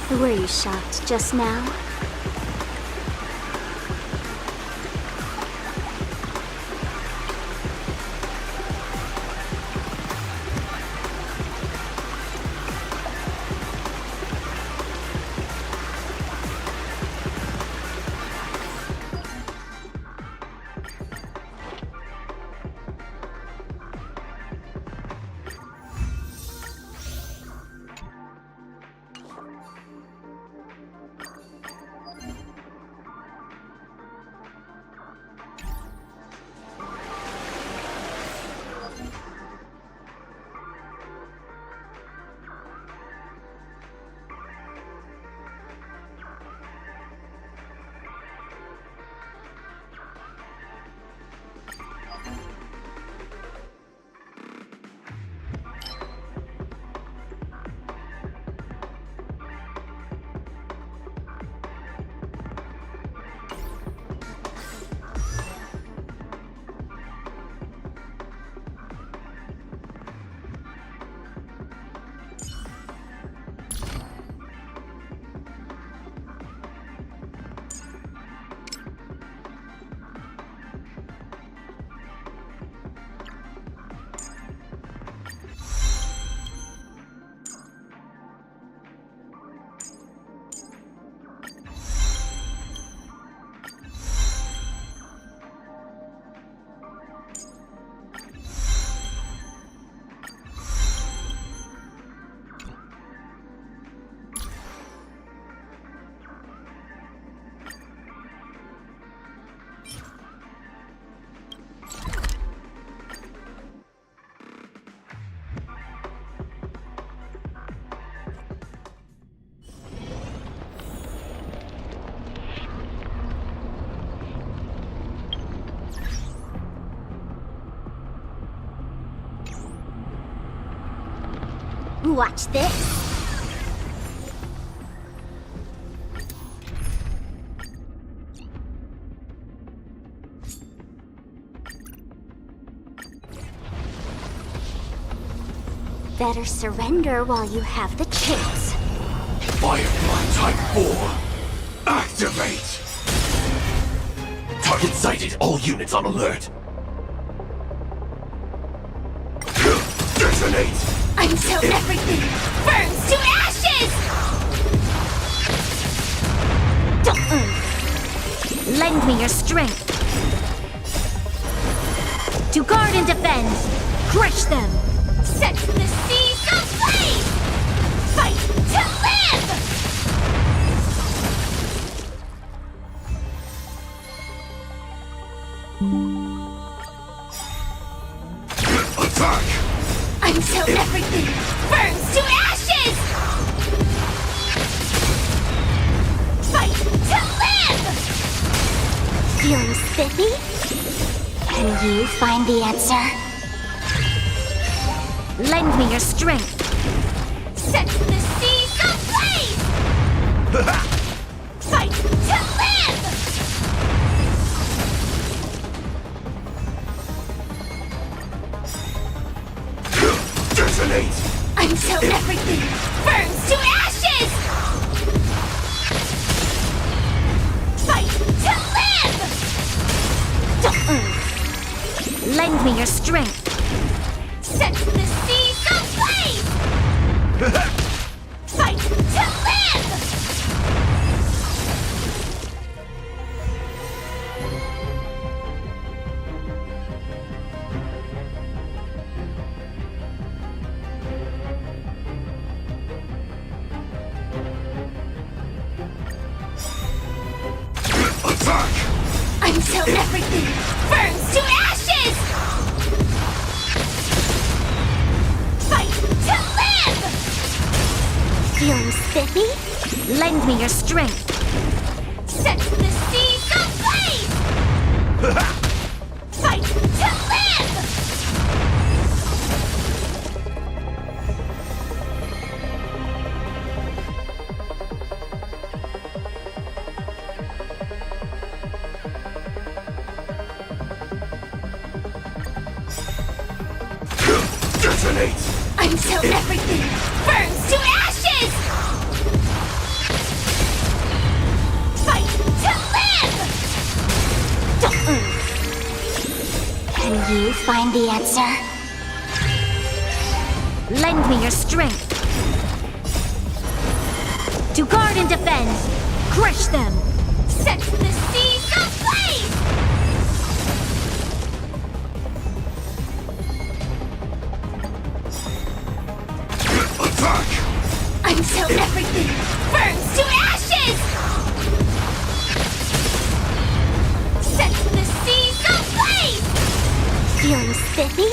Were you shocked just now? Watch this. Better surrender while you have the chance. Firefly Type 4, activate! Target sighted, all units on alert. Detonate! Until everything burns to ashes! Don't lend me your strength. To guard and defend, crush them! Set the seas ablaze! Fight to live! Attack! Until everything burns to ashes! Fight to live! Feeling spiffy? Can you find the answer? Lend me your strength. Set the seas ablaze! Fight to live! Detonate! Until everything burns to ashes! Fight to live! Lend me your strength. Set the seas ablaze! Fight to live! Attack! Until everything burns to ashes! Fight to live! Feeling spiffy? Lend me your strength. Set the seas ablaze! Fight to live! Detonate! Until everything burns to ashes! Can you find the answer? Lend me your strength. To guard and defend, crush them. Set the seas ablaze! Attack! Until everything burns to ashes! Set the seas ablaze! Feeling spiffy?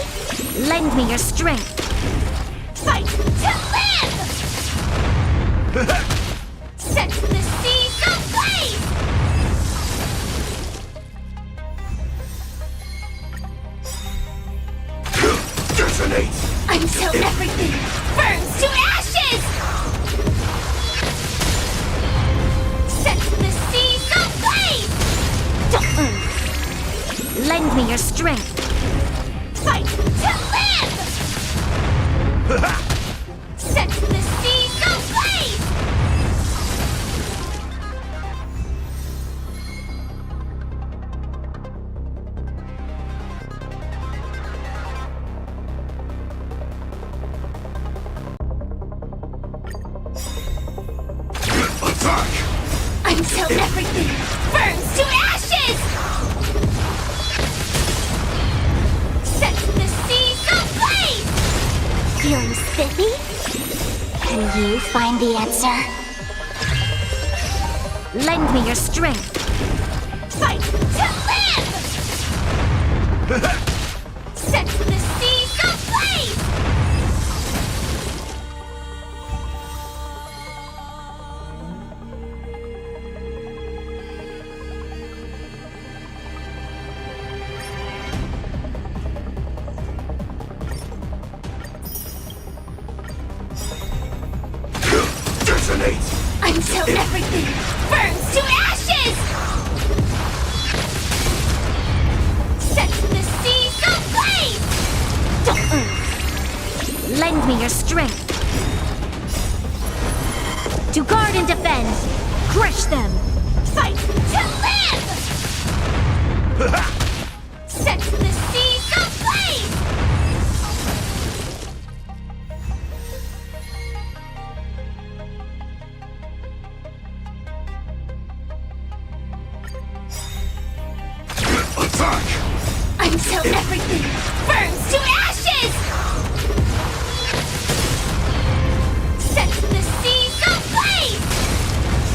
Lend me your strength. Fight to live! Set the seas ablaze! Detonate! Until everything burns to ashes! Set the seas ablaze! Lend me your strength. Fight to live! Set the seas ablaze! Attack! Until everything burns to ashes! Set the seas ablaze! Feeling spiffy? Can you find the answer? Lend me your strength. Fight to live! Set the seas ablaze! Detonate! Until everything burns to ashes! Set the seas ablaze! Lend me your strength. To guard and defend, crush them! Fight to live! Set the seas ablaze! Attack! Until everything burns to ashes! Set the seas ablaze!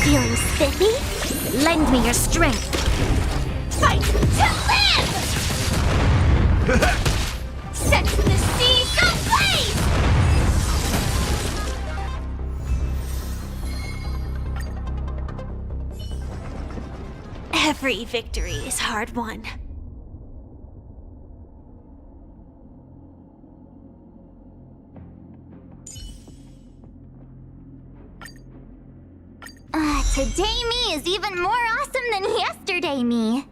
Feeling spiffy? Lend me your strength. Fight to live! Set the seas ablaze! Every victory is hard won. Today me is even more awesome than yesterday me.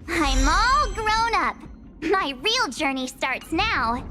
I'm all grown up. My real journey starts now.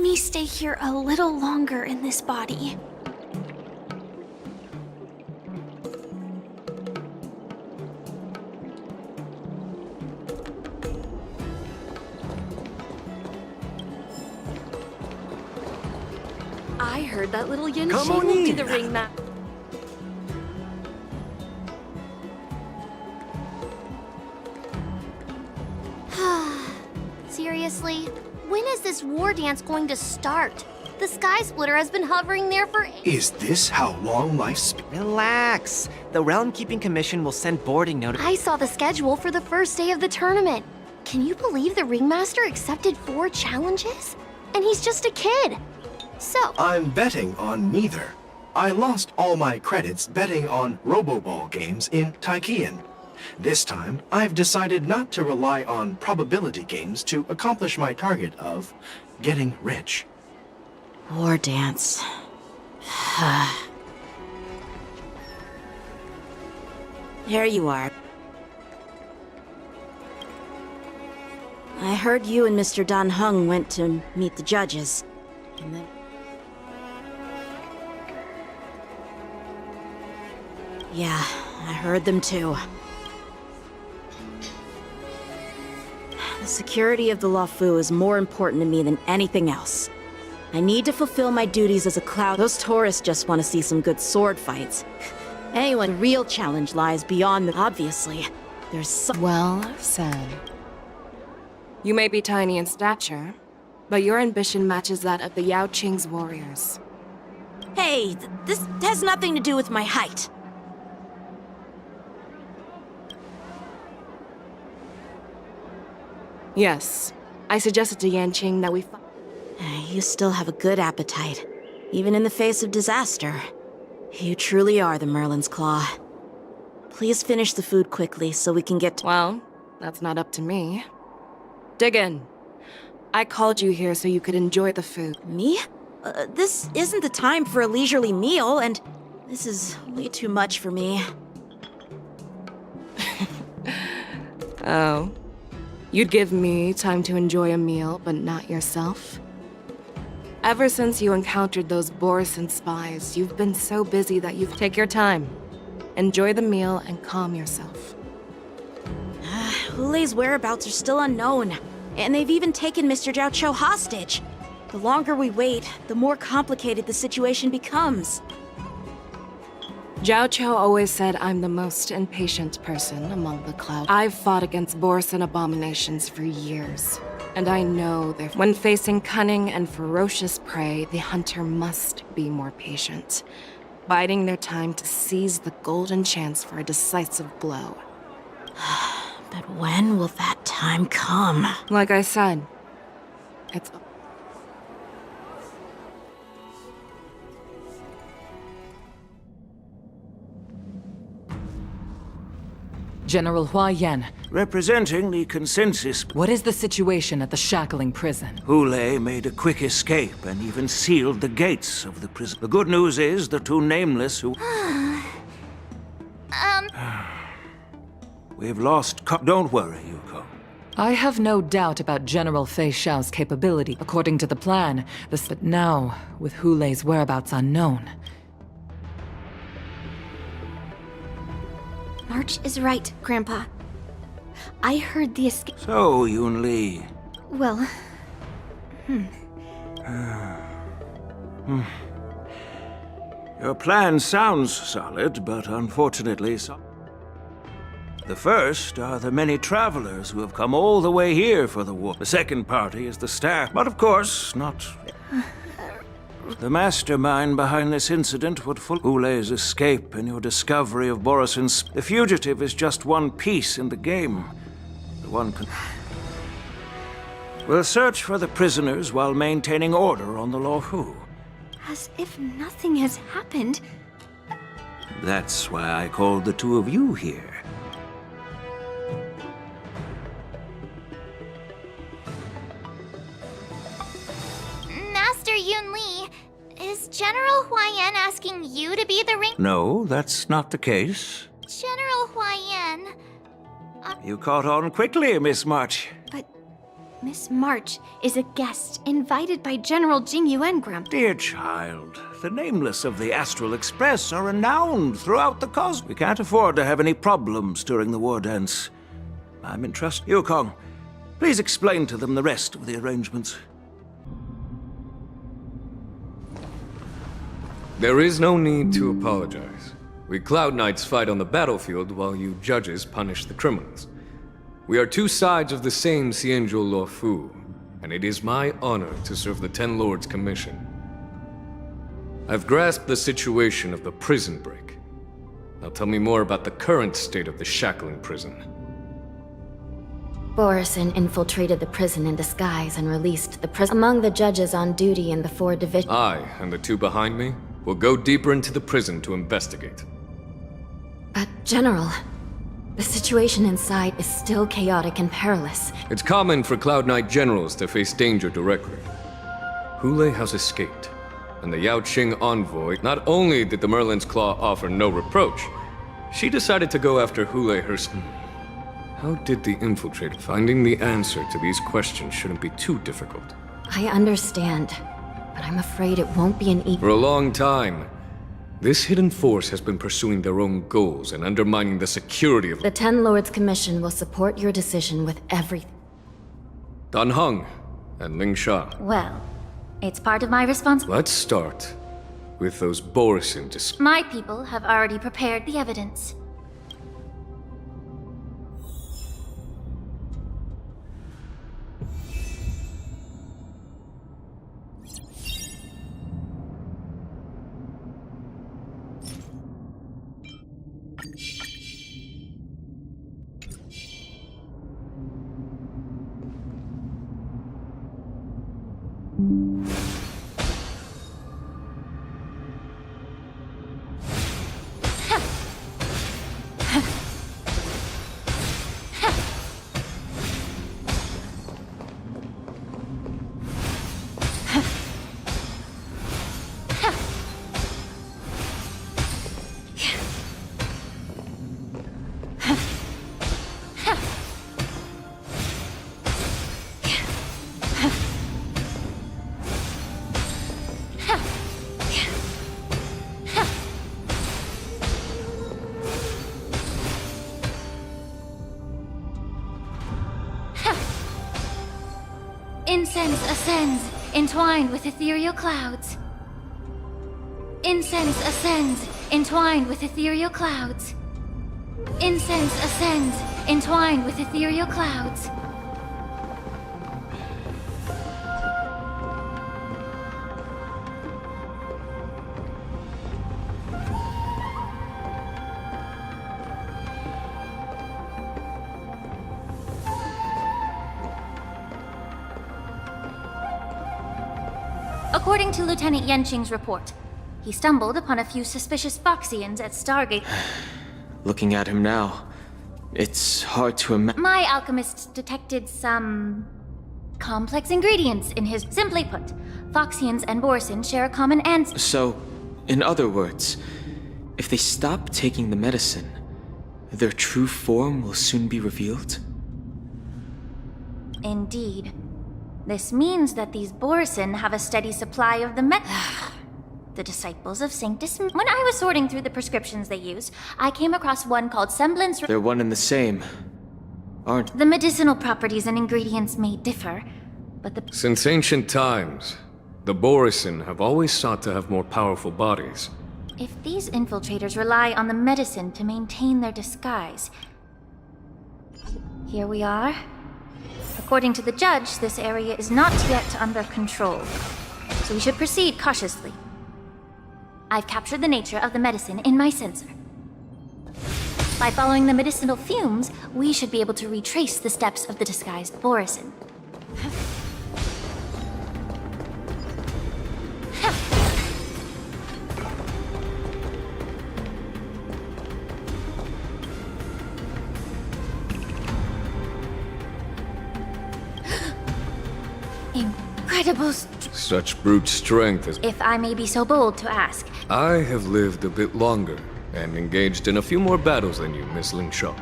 me stay here a little longer in this body. I heard that little Yin Come Shang on will do in. the ring map. Seriously? When is this war dance going to start? The Sky Splitter has been hovering there for Is this how long life's Relax. The Realm Keeping Commission will send boarding notice. I saw the schedule for the first day of the tournament. Can you believe the Ringmaster accepted 4 challenges? And he's just a kid. So, I'm betting on neither. I lost all my credits betting on Roboball games in Taikian. This time, I've decided not to rely on probability games to accomplish my target of getting rich. War dance. Here you are. I heard you and Mr. Dan Heng went to meet the judges. And then... Yeah, I heard them too. The security of the Luofu is more important to me than anything else. I need to fulfill my duties as a cloud. Those tourists just want to see some good sword fights. Anyone's real challenge lies beyond the... Obviously, there's some... Well said. You may be tiny in stature, but your ambition matches that of the Yao Qing's warriors. Hey, this has nothing to do with my height. Yes, I suggested to Yanqing that we You still have a good appetite, even in the face of disaster. You truly are the Merlin's Claw. Please finish the food quickly so we can get to... Well, that's not up to me. Dig in. I called you here so you could enjoy the food. Me? This isn't the time for a leisurely meal, and this is way too much for me. Oh. You'd give me time to enjoy a meal, but not yourself? Ever since you encountered those Borison spies, you've been so busy that you've... Take your time. Enjoy the meal and calm yourself. Hulei's whereabouts are still unknown, and they've even taken Mr. Zhao Cho hostage. The longer we wait, the more complicated the situation becomes. Zhao Cho always said I'm the most impatient person among the clouds. I've fought against Borison abominations for years, and I know that when facing cunning and ferocious prey, the hunter must be more patient, biding their time to seize the golden chance for a decisive blow. But when will that time come? Like I said, it's... General Hua Yan, Representing the consensus, what is the situation at the shackling prison? Hulei made a quick escape and even sealed the gates of the prison. The good news is the 2 nameless who... We've lost Don't worry, Yuko. I have no doubt about General Fei Xiao's capability. According to the plan, but now, with Hulei's whereabouts unknown... March is right, Grandpa. I heard the escape. So, Yun Li. Well, Your plan sounds solid, but unfortunately so. The first are the many travelers who have come all the way here for the war. The second party is the staff, but of course, not... The mastermind behind this incident would Hulei's escape and your discovery of Borison's... The fugitive is just one piece in the game. The one can... We'll search for the prisoners while maintaining order on the Luofu. As if nothing has happened. That's why I called the 2 of you here. Master Yun Li, is General Huayan asking you to be the ring? No, that's not the case. General Huayan, You caught on quickly, Miss March. But Miss March is a guest invited by General Jing Yuan, Grandpa. Dear child, the nameless of the Astral Express are renowned throughout the cosmos. We can't afford to have any problems during the war dance. I'm entrusted. Yukong, please explain to them the rest of the arrangements. There is no need to apologize. We Cloud Knights fight on the battlefield while you judges punish the criminals. We are two sides of the same Xianzhou Luofu, and it is my honor to serve the Ten Lords' commission. I've grasped the situation of the prison break. Now tell me more about the current state of the shackling prison. Borison infiltrated the prison in disguise and released the prison. Among the judges on duty in the 4 divisions. I, and the two behind me, will go deeper into the prison to investigate. But, General, the situation inside is still chaotic and perilous. It's common for Cloud Knight generals to face danger directly. Hulei has escaped, and the Yaoqing envoy, not only did the Merlin's Claw offer no reproach, she decided to go after Hulei herself. How did the infiltrator? Finding the answer to these questions shouldn't be too difficult. I understand, but I'm afraid it won't be an easy. For a long time, this hidden force has been pursuing their own goals and undermining the security of The Ten Lords Commission will support your decision with everything. Dan Heng and Ling Sha. Well, it's part of my responsibility. Let's start with those Borison My people have already prepared the evidence. Incense ascends, entwined with ethereal clouds. Incense ascends, entwined with ethereal clouds. Incense ascends, entwined with ethereal clouds. According to Lieutenant Yenqing's report, he stumbled upon a few suspicious Foxians at Stargate. Looking at him now, it's hard to imagine. My alchemist detected some complex ingredients in his. Simply put, Foxians and Borison share a common ancestor. So, in other words, if they stop taking the medicine, their true form will soon be revealed? Indeed. This means that these Borison have a steady supply of the the disciples of Sanctus. When I was sorting through the prescriptions they use, I came across one called Semblance. They're one and the same, aren't? The medicinal properties and ingredients may differ, but the. Since ancient times, the Borison have always sought to have more powerful bodies. If these infiltrators rely on the medicine to maintain their disguise, here we are. According to the judge, this area is not yet under control, so we should proceed cautiously. I've captured the nature of the medicine in my sensor. By following the medicinal fumes, we should be able to retrace the steps of the disguised Borison. Incredible Such brute strength as... If I may be so bold to ask. I have lived a bit longer and engaged in a few more battles than you, Miss Ling Sha.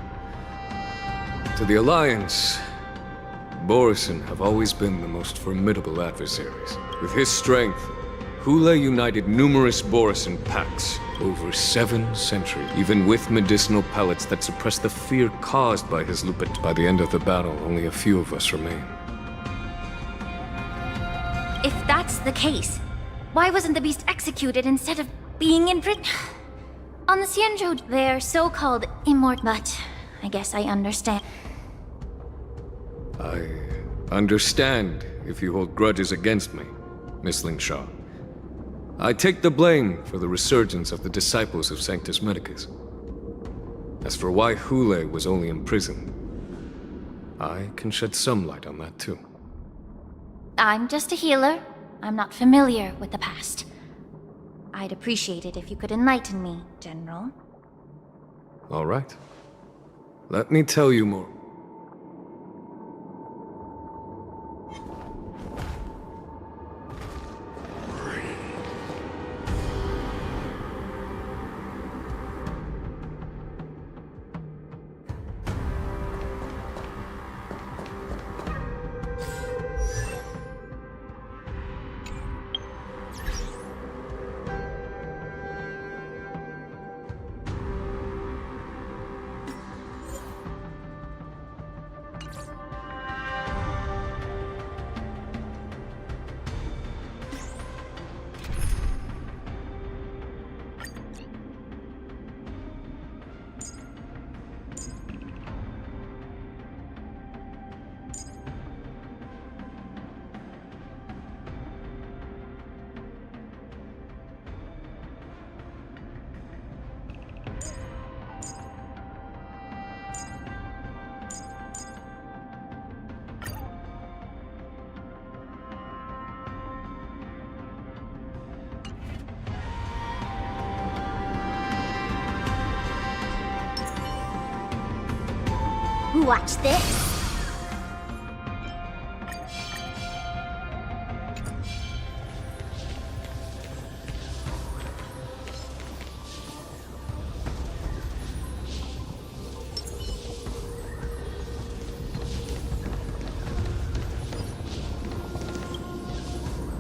To the Alliance, Borisin have always been the most formidable adversaries. With his strength, Hule united numerous Borisin packs over 7 centuries, even with medicinal pellets that suppress the fear caused by his lupet. By the end of the battle, only a few of us remain. If that's the case, why wasn't the beast executed instead of being imprisoned? On the Xianzhou, they're so-called immortal, but I guess I understand. I understand if you hold grudges against me, Miss Lingshaw. I take the blame for the resurgence of the disciples of Sanctus Medicus. As for why Hule was only imprisoned, I can shed some light on that too. I'm just a healer. I'm not familiar with the past. I'd appreciate it if you could enlighten me, General. All right. Let me tell you more. Watch this.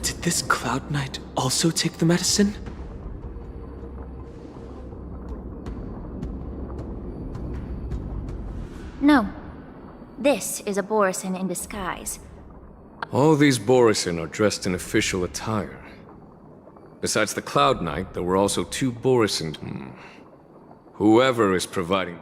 Did this Cloud Knight also take the medicine? No. This is a Borisin in disguise. All these Borisin are dressed in official attire. Besides the Cloud Knight, there were also 2 Borisin. Whoever is providing...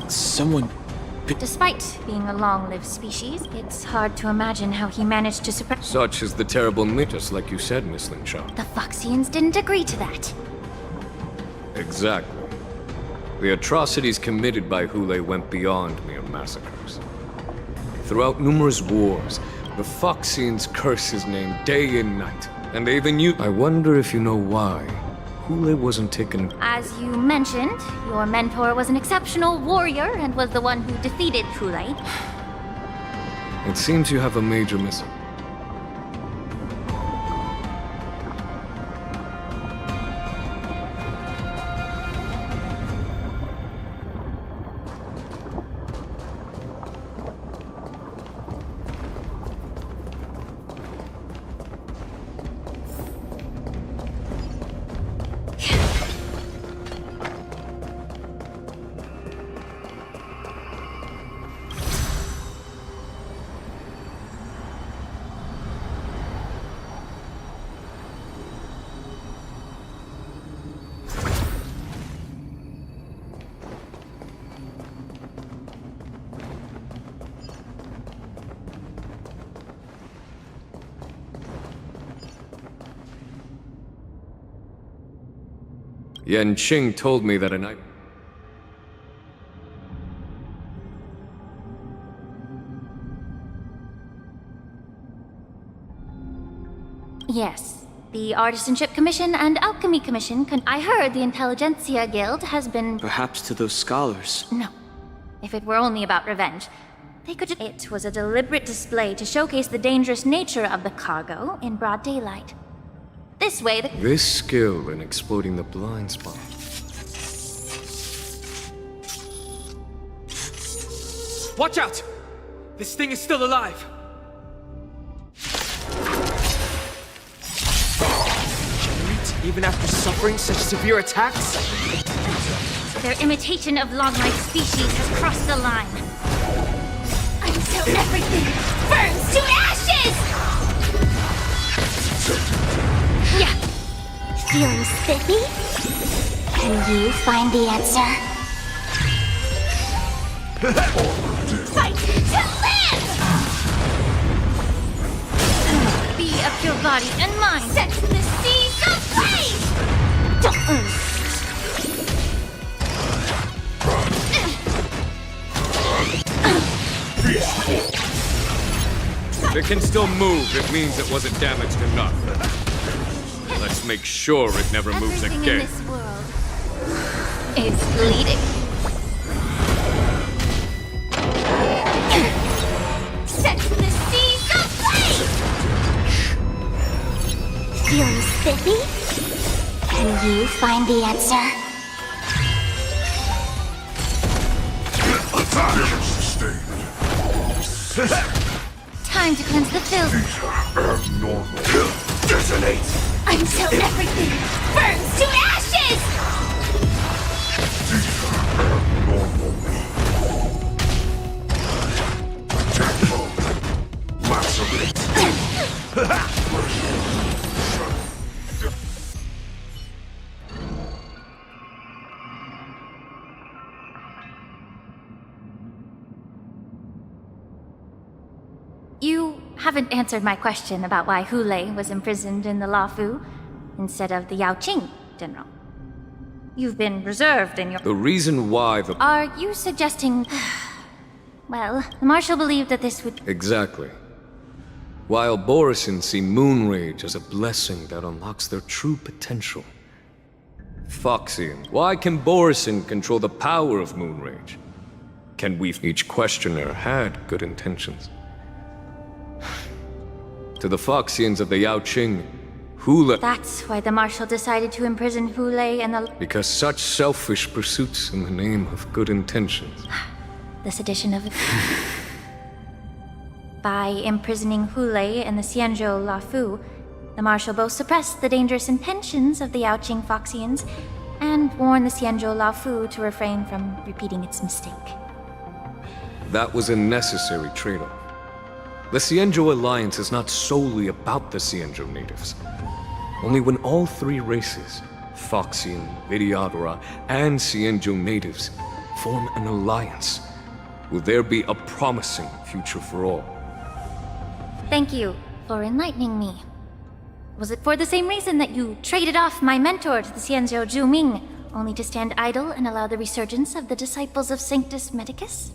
Someone... Despite being a long-lived species, it's hard to imagine how he managed to suppress... Such is the terrible myth, just like you said, Miss Lingshaw. The Foxians didn't agree to that. Exactly. The atrocities committed by Hule went beyond mere massacres. Throughout numerous wars, the Foxians curse his name day and night, and they even use... I wonder if you know why Hule wasn't taken... As you mentioned, your mentor was an exceptional warrior and was the one who defeated Hule. It seems you have a major missing. Yan Qing told me that a night... Yes. The Artisanship Commission and Alchemy Commission I heard the Intelligentsia Guild has been... Perhaps to those scholars. No. If it were only about revenge, they could... It was a deliberate display to showcase the dangerous nature of the cargo in broad daylight. This way, the... This skill in exploiting the blind spot. Watch out! This thing is still alive! Even after suffering such severe attacks? Their imitation of long-life species has crossed the line. Until everything burns to ashes! Yeah. Feeling spiffy? Can you find the answer? Fight to live! Be of your body and mind. Set the seas ablaze! If it can still move, it means it wasn't damaged enough. Let's make sure it never moves Everything again. in this world is bleeding. Set the seas ablaze! Feeling spiffy? Can you find the answer? Time to cleanse the filth. Abnormal. Detonate! Until everything burns to ashes! You haven't answered my question about why Hule was imprisoned in the Lafu instead of the Yaoqing, General. You've been reserved in your... The reason why the... Are you suggesting... Well, the Marshal believed that this would... Exactly. While Borisin see Moonrage as a blessing that unlocks their true potential. Foxian, why can Borisin control the power of Moonrage? Can we... Each questioner had good intentions. To the Foxians of the Yaoqing, Hule... That's why the Marshal decided to imprison Hule and the... Because such selfish pursuits in the name of good intentions. The sedition of... By imprisoning Hule and the Xianzhou Lafu, the Marshal both suppressed the dangerous intentions of the Yaoqing Foxians and warned the Xianzhou Lafu to refrain from repeating its mistake. That was a necessary trade-off. The Xianzhou Alliance is not solely about the Xianzhou natives. Only when all three races, Foxian, Vidyadhara, and Xianzhou natives, form an alliance, will there be a promising future for all. Thank you for enlightening me. Was it for the same reason that you traded off my mentor to the Xianzhou Zhuming, only to stand idle and allow the resurgence of the disciples of Sanctus Medicus?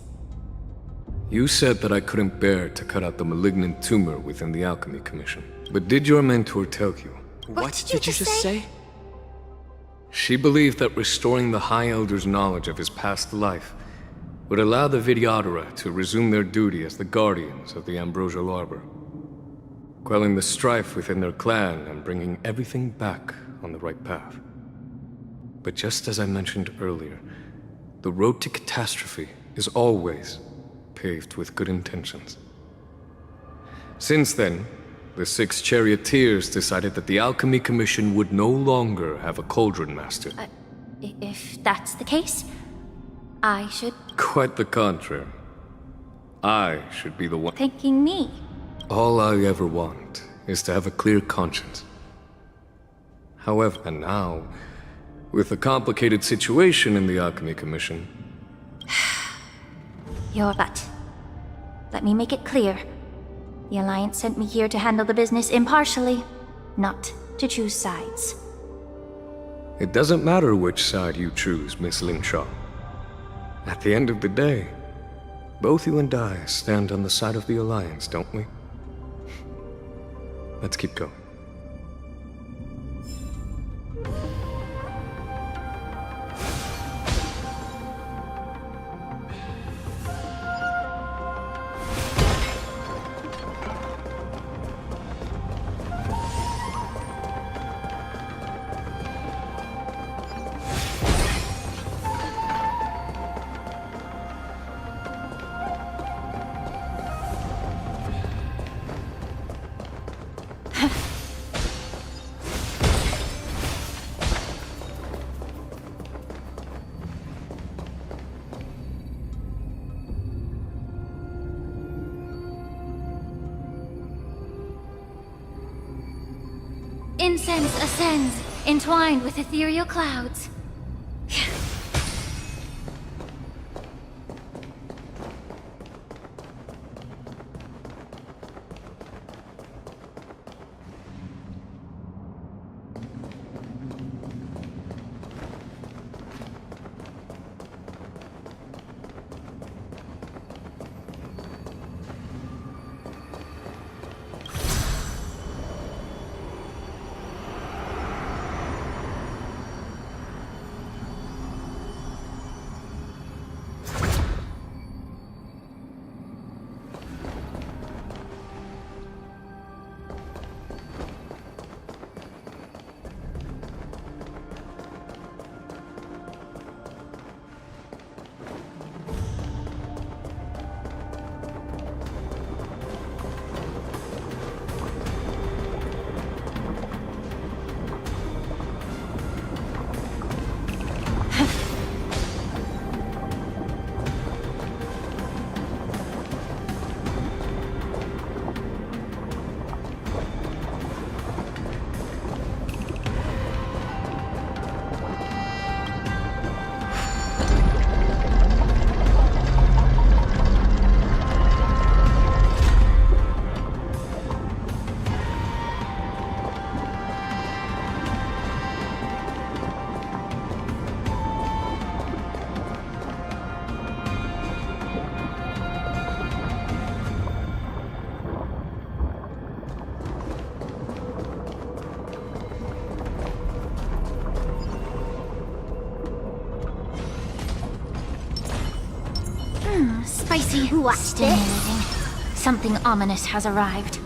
You said that I couldn't bear to cut out the malignant tumor within the Alchemy Commission. But did your mentor tell you? What did you just say? She believed that restoring the High Elder's knowledge of his past life would allow the Vidyadhara to resume their duty as the guardians of the Ambrosial Arbor, quelling the strife within their clan and bringing everything back on the right path. But just as I mentioned earlier, the road to catastrophe is always paved with good intentions. Since then, the 6 charioteers decided that the Alchemy Commission would no longer have a cauldron master. If that's the case, I should... Quite the contrary. I should be the one... Thanking me. All I ever want is to have a clear conscience. However, and now, with the complicated situation in the Alchemy Commission... But let me make it clear. The Alliance sent me here to handle the business impartially, not to choose sides. It doesn't matter which side you choose, Miss Lingshaw. At the end of the day, both you and I stand on the side of the Alliance, don't we? Let's keep going. Incense ascends, entwined with ethereal clouds. Spicy. Watch Stimulating. this. Something ominous has arrived.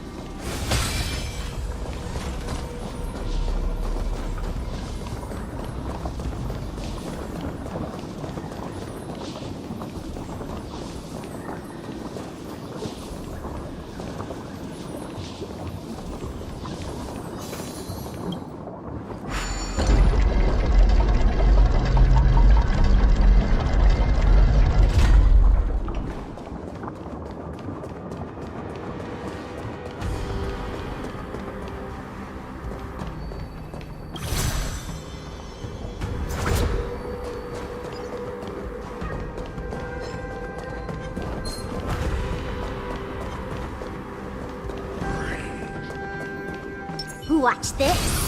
Watch this.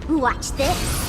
Watch this.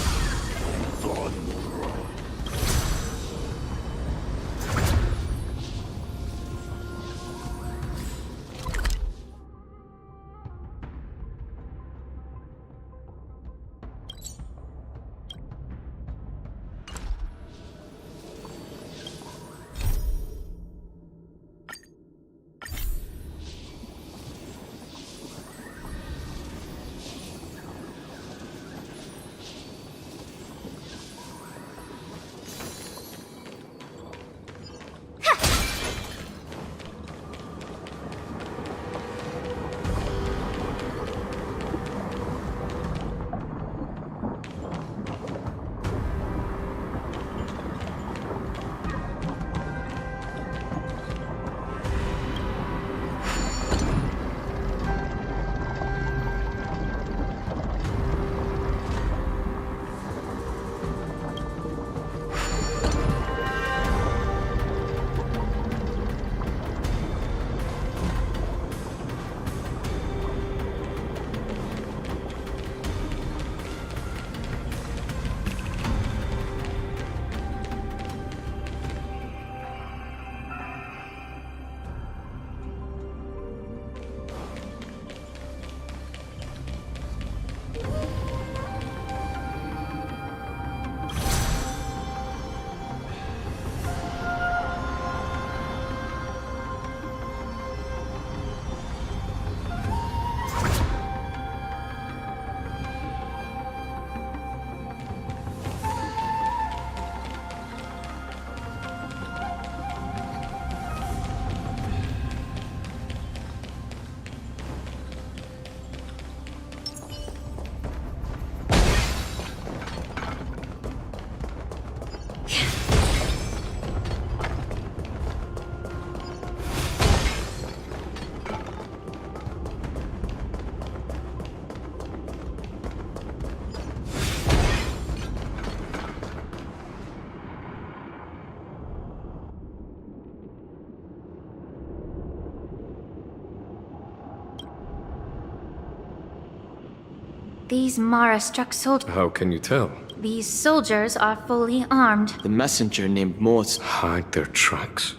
These Mara-struck soldiers. How can you tell? These soldiers are fully armed. The messenger named Morse. Hide their tracks.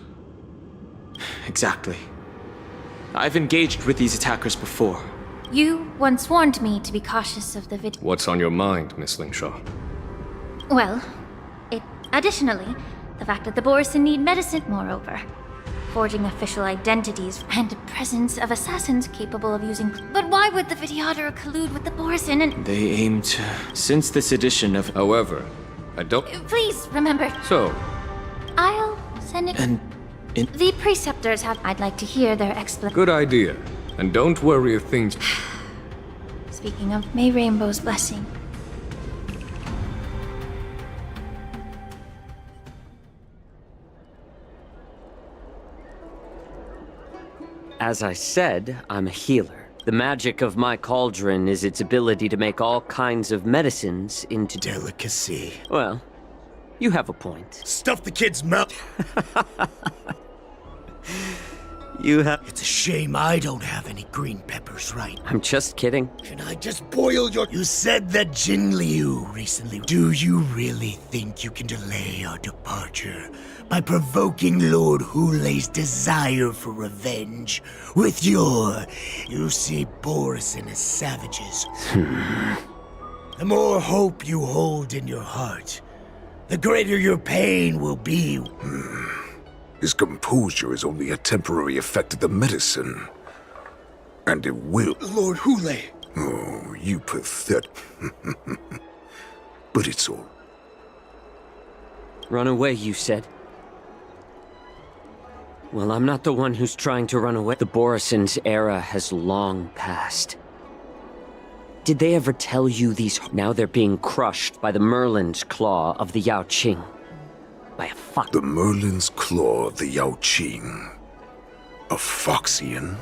Exactly. I've engaged with these attackers before. You once warned me to be cautious of the vid. What's on your mind, Miss Lingshaw? Well, additionally, the fact that the Borison need medicine, moreover. Forging official identities and presence of assassins capable of using. But why would the Vidyadhara collude with the Borison and. They aim to. Since this edition of. However, I don't. Please remember. So, I'll send it. And. The preceptors have. I'd like to hear their explanation. good idea. And don't worry if things. Speaking of, may Rainbow's blessing. As I said, I'm a healer. The magic of my cauldron is its ability to make all kinds of medicines into Delicacy. Well, you have a point. Stuff the kid's mouth. You have. It's a shame I don't have any green peppers, right? I'm just kidding. Can I just boil your... You said that Jin Liu recently. Do you really think you can delay our departure by provoking Lord Hulei's desire for revenge with your... You see Borison as savages. The more hope you hold in your heart, the greater your pain will be. His composure is only a temporary effect of the medicine. And it will... Lord Hulei! Oh, you pathetic... But it's all... Run away, you said? Well, I'm not the one who's trying to run away. The Borison's era has long passed. Did they ever tell you these... Now they're being crushed by the Merlin's claw of the Yao Qing. By a fox. The Merlin's claw of the Yao Qing. A Foxian?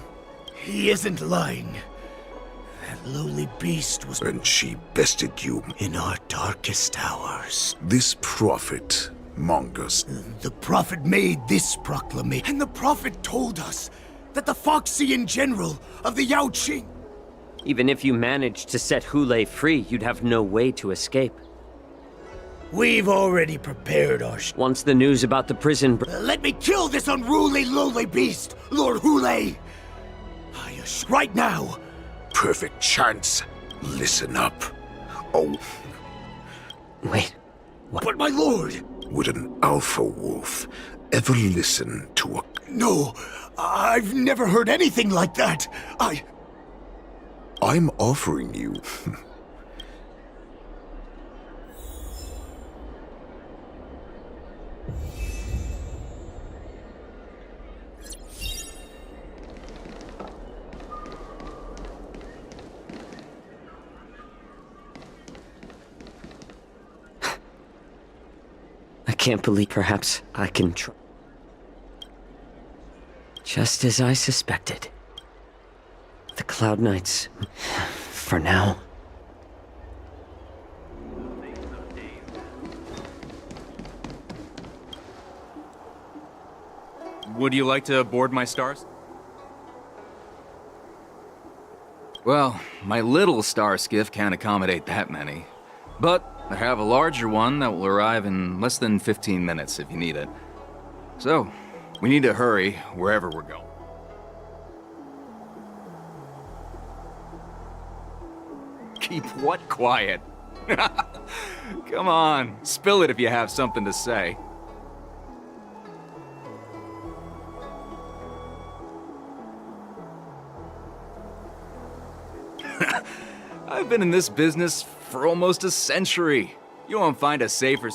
He isn't lying. That lowly beast was... And she bested you. In our darkest hours. This prophet, Mongus. The prophet made this proclamation. And the prophet told us that the Foxian general of the Yao Qing... Even if you managed to set Hulei free, you'd have no way to escape. We've already prepared our Once the news about the prison... Let me kill this unruly, lowly beast, Lord Hulei! Right now! Perfect chance. Listen up. Oh... Wait. What? But my lord! Would an alpha wolf ever listen to a... No, I've never heard anything like that. I'm offering you... I can't believe perhaps I can try. Just as I suspected. The Cloud Knights, for now. Would you like to board my stars? Well, my little star skiff can't accommodate that many. But I have a larger one that will arrive in less than 15 minutes if you need it. So, we need to hurry wherever we're going. Keep what quiet? Come on, spill it if you have something to say. I've been in this business for almost a century. You won't find a safer...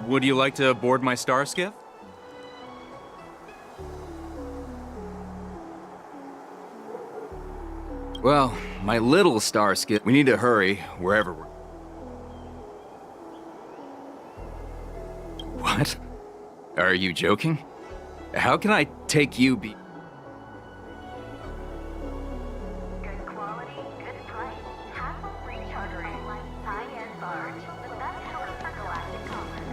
Would you like to board my star skiff? Well, my little star skiff. We need to hurry wherever we're. What? Are you joking? How can I take you be. Good quality, good price. Hassle-free chartering. High-end barge. The best choice for galactic commerce.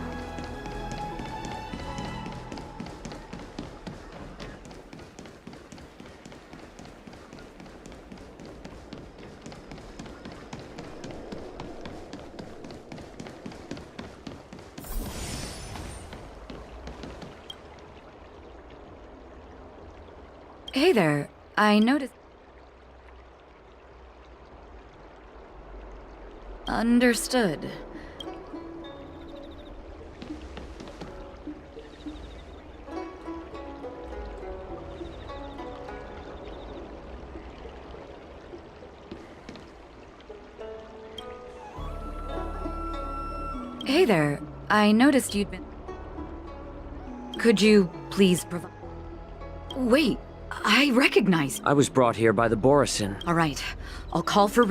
Hey there, I noticed... Understood. Hey there, I noticed you'd been... Could you please provide... Wait, I recognize... I was brought here by the Borisin. All right, I'll call for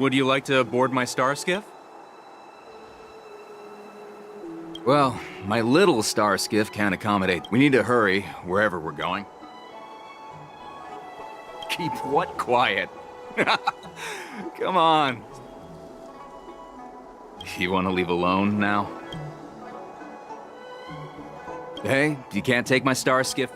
Would you like to board my star skiff? Well, my little star skiff can't accommodate. We need to hurry wherever we're going. Keep what quiet? Come on. You want to leave alone now? Hey, you can't take my star skiff.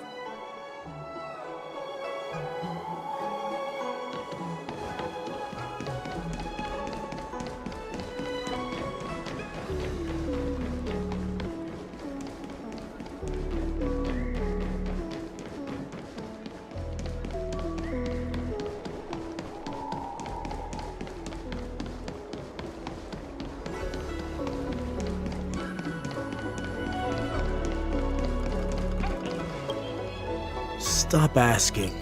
Stop asking.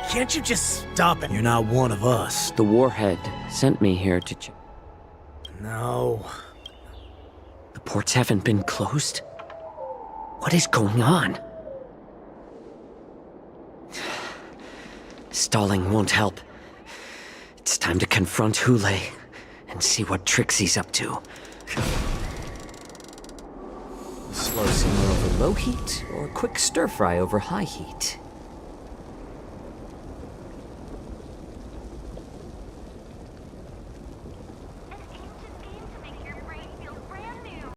Can't you just stop it? You're not one of us. The Warhead sent me here to check. No. The ports haven't been closed? What is going on? Stalling won't help. It's time to confront Hule and see what tricks he's up to. Slow simmer over low heat, or quick stir fry over high heat?